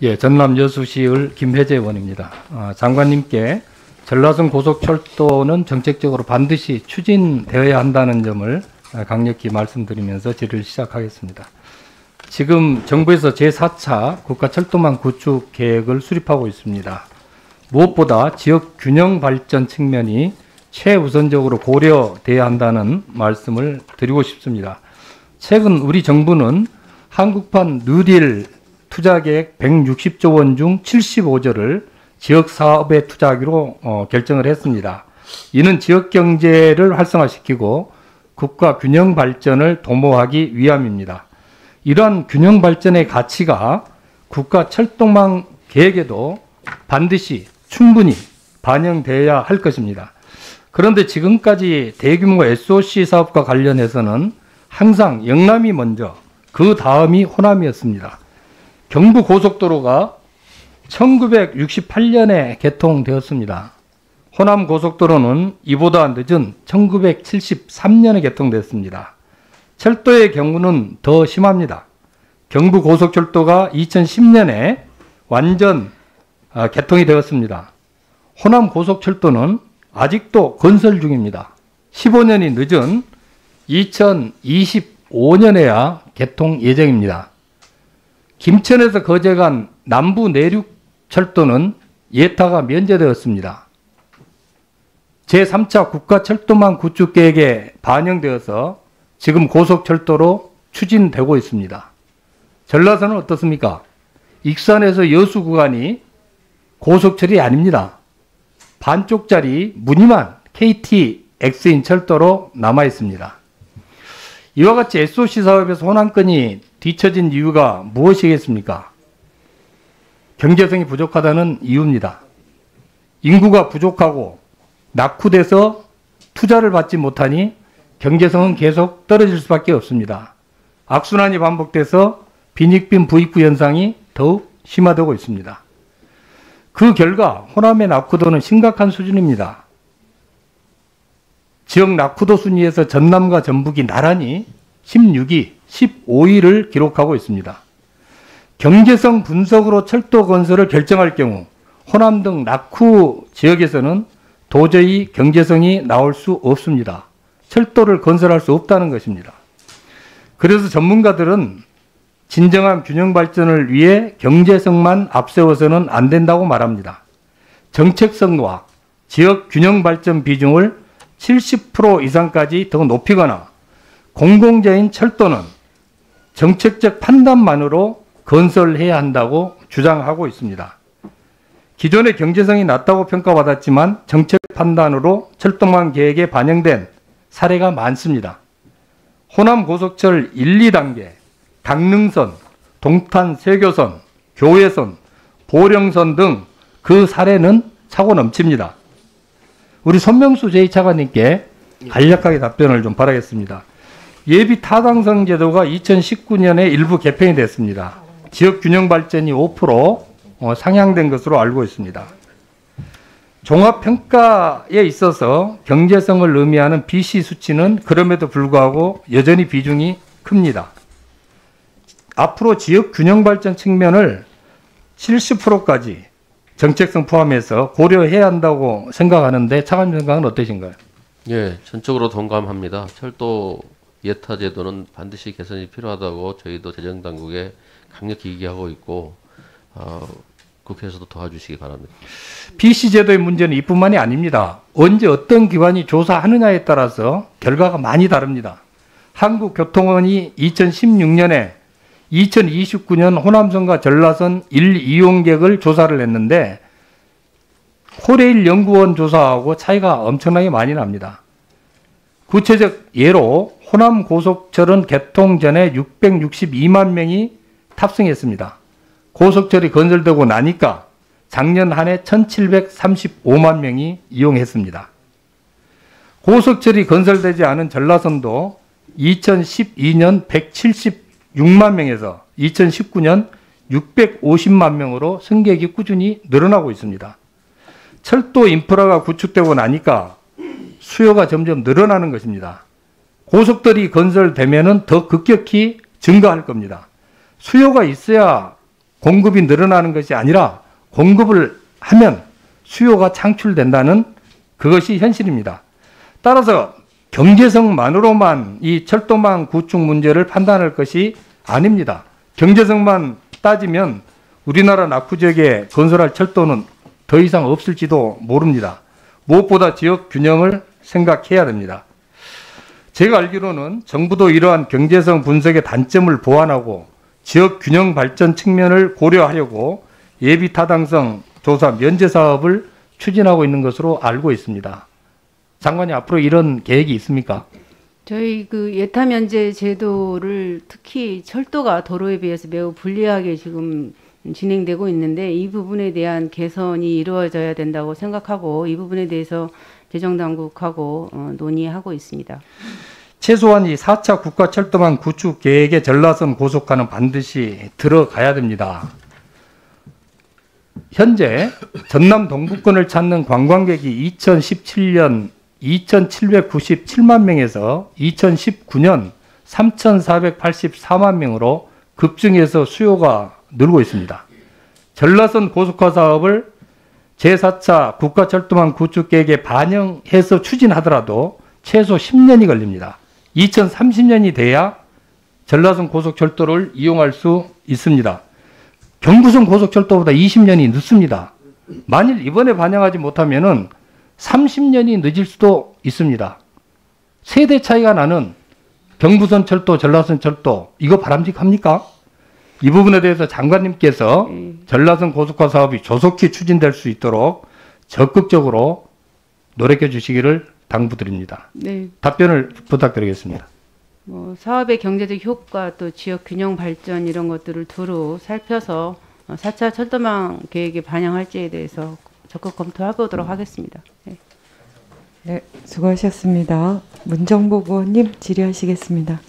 예, 전남 여수시의 김혜재 의원입니다. 장관님께 전라선 고속철도는 정책적으로 반드시 추진되어야 한다는 점을 강력히 말씀드리면서 질의를 시작하겠습니다. 지금 정부에서 제4차 국가철도망 구축 계획을 수립하고 있습니다. 무엇보다 지역 균형 발전 측면이 최우선적으로 고려돼야 한다는 말씀을 드리고 싶습니다. 최근 우리 정부는 한국판 뉴딜 투자계획 160조 원 중 75조를 지역사업에 투자하기로 결정을 했습니다. 이는 지역경제를 활성화시키고 국가 균형 발전을 도모하기 위함입니다. 이러한 균형 발전의 가치가 국가 철도망 계획에도 반드시 충분히 반영되어야 할 것입니다. 그런데 지금까지 대규모 SOC 사업과 관련해서는 항상 영남이 먼저, 그 다음이 호남이었습니다. 경부고속도로가 1968년에 개통되었습니다. 호남고속도로는 이보다 늦은 1973년에 개통됐습니다. 철도의 경우는 더 심합니다. 경부고속철도가 2010년에 완전 개통이 되었습니다. 호남고속철도는 아직도 건설 중입니다. 15년이 늦은 2025년에야 개통 예정입니다. 김천에서 거제 간 남부 내륙철도는 예타가 면제되었습니다. 제3차 국가철도망 구축계획에 반영되어서 지금 고속철도로 추진되고 있습니다. 전라선은 어떻습니까? 익산에서 여수 구간이 고속철이 아닙니다. 반쪽짜리 무늬만 KTX인 철도로 남아 있습니다. 이와 같이 SOC 사업에서 호남권이 뒤처진 이유가 무엇이겠습니까? 경제성이 부족하다는 이유입니다. 인구가 부족하고 낙후돼서 투자를 받지 못하니 경제성은 계속 떨어질 수밖에 없습니다. 악순환이 반복돼서 빈익빈 부익부 현상이 더욱 심화되고 있습니다. 그 결과 호남의 낙후도는 심각한 수준입니다. 지역 낙후도 순위에서 전남과 전북이 나란히 16위, 15위를 기록하고 있습니다. 경제성 분석으로 철도 건설을 결정할 경우 호남 등 낙후 지역에서는 도저히 경제성이 나올 수 없습니다. 철도를 건설할 수 없다는 것입니다. 그래서 전문가들은 진정한 균형 발전을 위해 경제성만 앞세워서는 안 된다고 말합니다. 정책성과 지역 균형 발전 비중을 70% 이상까지 더 높이거나 공공재인 철도는 정책적 판단만으로 건설해야 한다고 주장하고 있습니다. 기존의 경제성이 낮다고 평가받았지만 정책 판단으로 철도망 계획에 반영된 사례가 많습니다. 호남 고속철 1, 2단계, 강릉선, 동탄 세교선, 교외선, 보령선 등 그 사례는 차고 넘칩니다. 우리 손명수 제2차관님께 간략하게 답변을 좀 바라겠습니다. 예비 타당성 제도가 2019년에 일부 개편이 됐습니다. 지역 균형 발전이 5% 상향된 것으로 알고 있습니다. 종합평가에 있어서 경제성을 의미하는 BC 수치는 그럼에도 불구하고 여전히 비중이 큽니다. 앞으로 지역 균형 발전 측면을 70%까지 정책성 포함해서 고려해야 한다고 생각하는데 차관님 생각은 어떠신가요? 예, 전적으로 동감합니다. 철도 예타 제도는 반드시 개선이 필요하다고 저희도 재정당국에 강력히 얘기하고 있고 국회에서도 도와주시기 바랍니다. BC 제도의 문제는 이뿐만이 아닙니다. 언제 어떤 기관이 조사하느냐에 따라서 결과가 많이 다릅니다. 한국교통원이 2016년에 2029년 호남선과 전라선 1, 2용객을 조사를 했는데 코레일 연구원 조사하고 차이가 엄청나게 많이 납니다. 구체적 예로 호남 고속철은 개통 전에 662만 명이 탑승했습니다. 고속철이 건설되고 나니까 작년 한 해 1735만 명이 이용했습니다. 고속철이 건설되지 않은 전라선도 2012년 176만 명에서 2019년 650만 명으로 승객이 꾸준히 늘어나고 있습니다. 철도 인프라가 구축되고 나니까 수요가 점점 늘어나는 것입니다. 고속철이 건설되면은 더 급격히 증가할 겁니다. 수요가 있어야 공급이 늘어나는 것이 아니라 공급을 하면 수요가 창출된다는 그것이 현실입니다. 따라서 경제성만으로만 이 철도망 구축 문제를 판단할 것이 아닙니다. 경제성만 따지면 우리나라 낙후 지역에 건설할 철도는 더 이상 없을지도 모릅니다. 무엇보다 지역 균형을 생각해야 됩니다. 제가 알기로는 정부도 이러한 경제성 분석의 단점을 보완하고 지역 균형 발전 측면을 고려하려고 예비 타당성 조사 면제 사업을 추진하고 있는 것으로 알고 있습니다. 장관님, 앞으로 이런 계획이 있습니까? 저희 그 예타 면제 제도를 특히 철도가 도로에 비해서 매우 불리하게 지금 진행되고 있는데 이 부분에 대한 개선이 이루어져야 된다고 생각하고 이 부분에 대해서 재정당국하고 논의하고 있습니다. 최소한 이 4차 국가철도망 구축 계획의 전라선 고속화는 반드시 들어가야 됩니다. 현재 전남 동부권을 찾는 관광객이 2017년 2,797만 명에서 2019년 3,484만 명으로 급증해서 수요가 늘고 있습니다. 전라선 고속화 사업을 제4차 국가철도망 구축 계획에 반영해서 추진하더라도 최소 10년이 걸립니다. 2030년이 돼야 전라선 고속철도를 이용할 수 있습니다. 경부선 고속철도보다 20년이 늦습니다. 만일 이번에 반영하지 못하면은 30년이 늦을 수도 있습니다. 세대 차이가 나는 경부선 철도, 전라선 철도, 이거 바람직합니까? 이 부분에 대해서 장관님께서 전라선 고속화 사업이 조속히 추진될 수 있도록 적극적으로 노력해 주시기를 당부드립니다. 네. 답변을 부탁드리겠습니다. 사업의 경제적 효과 또 지역 균형 발전 이런 것들을 두루 살펴서 4차 철도망 계획에 반영할지에 대해서 적극 검토해 보도록 하겠습니다. 네. 네, 수고하셨습니다. 문정복 의원님 질의하시겠습니다.